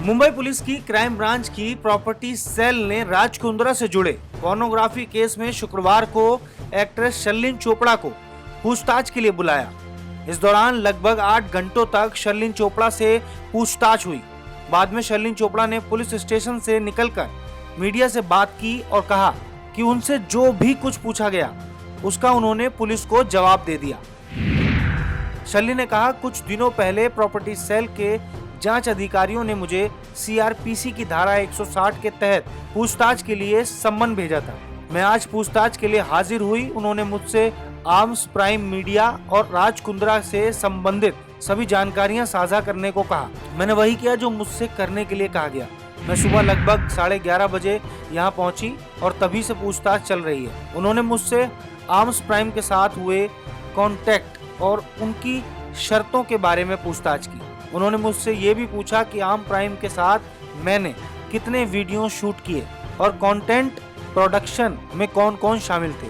Mumbai police की crime branch की property cell ने राज कुंद्रा से जुड़े पोर्नोग्राफी केस में शुक्रवार को एक्ट्रेस शर्लिन चोपड़ा को पूछताछ के लिए बुलाया। इस दौरान लगभग 8 घंटों तक शर्लिन चोपड़ा से पूछताछ हुई। बाद में शर्लिन चोपड़ा ने पुलिस स्टेशन से निकलकर मीडिया से बात की और कहा कि उनसे जो भी कुछ पूछा गया उसका उन्होंने पुलिस को जवाब दे दिया। शर्लिन ने कहा, कुछ दिनों पहले प्रॉपर्टी सेल के जांच अधिकारियों ने मुझे सीआरपीसी की धारा 160 के तहत पूछताछ के लिए सम्मन भेजा था। मैं आज पूछताछ के लिए हाजिर हुई। उन्होंने मुझसे आर्म्स प्राइम मीडिया और राज कुंद्रा से संबंधित सभी जानकारियां साझा करने को कहा। मैंने वही किया जो मुझसे करने के लिए कहा गया। मैं सुबह लगभग 11:30 बजे यहाँ पहुंची और तभी से पूछताछ चल रही है। उन्होंने मुझसे आर्म्स प्राइम के साथ हुए कॉन्टैक्ट और उनकी शर्तों के बारे में पूछताछ की। उन्होंने मुझसे ये भी पूछा कि आर्म प्राइम के साथ मैंने कितने वीडियो शूट किए और कंटेंट प्रोडक्शन में कौन कौन शामिल थे।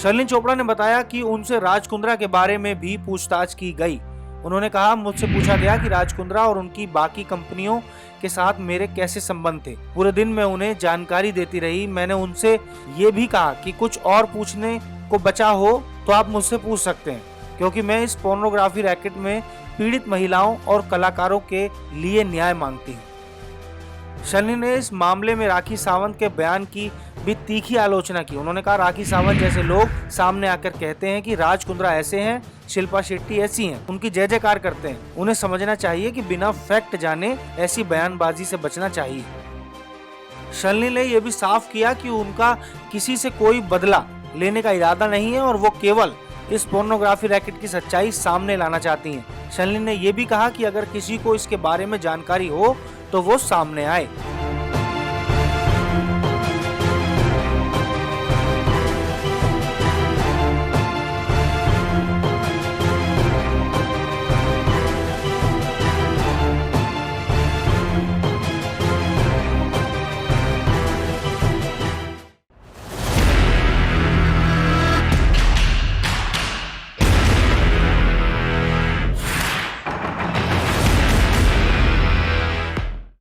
शर्लिन चोपड़ा ने बताया कि उनसे राज कुंद्रा के बारे में भी पूछताछ की गई। उन्होंने कहा, मुझसे पूछा गया कि राज कुंद्रा और उनकी बाकी कंपनियों के साथ मेरे कैसे संबंध थे। पूरे दिन मैं उन्हें जानकारी देती रही। मैंने उनसे ये भी कहा कि कुछ और पूछने को बचा हो तो आप मुझसे पूछ सकते हैं, क्योंकि मैं इस पोर्नोग्राफी रैकेट में पीड़ित महिलाओं और कलाकारों के लिए न्याय मांगती हूँ। शर्लिन ने इस मामले में राखी सावंत के बयान की भी तीखी आलोचना की। उन्होंने कहा, राखी सावंत जैसे लोग सामने आकर कहते हैं कि राज कुंद्रा ऐसे हैं, शिल्पा शेट्टी ऐसी हैं, उनकी जय जयकार करते हैं। उन्हें समझना चाहिए कि बिना फैक्ट जाने ऐसी बयानबाजी से बचना चाहिए। शर्लिन ने यह भी साफ किया कि उनका किसी से कोई बदला लेने का इरादा नहीं है और वो केवल इस पोर्नोग्राफी रैकेट की सच्चाई सामने लाना चाहती हैं। शर्लिन ने यह भी कहा कि अगर किसी को इसके बारे में जानकारी हो तो वो सामने आए।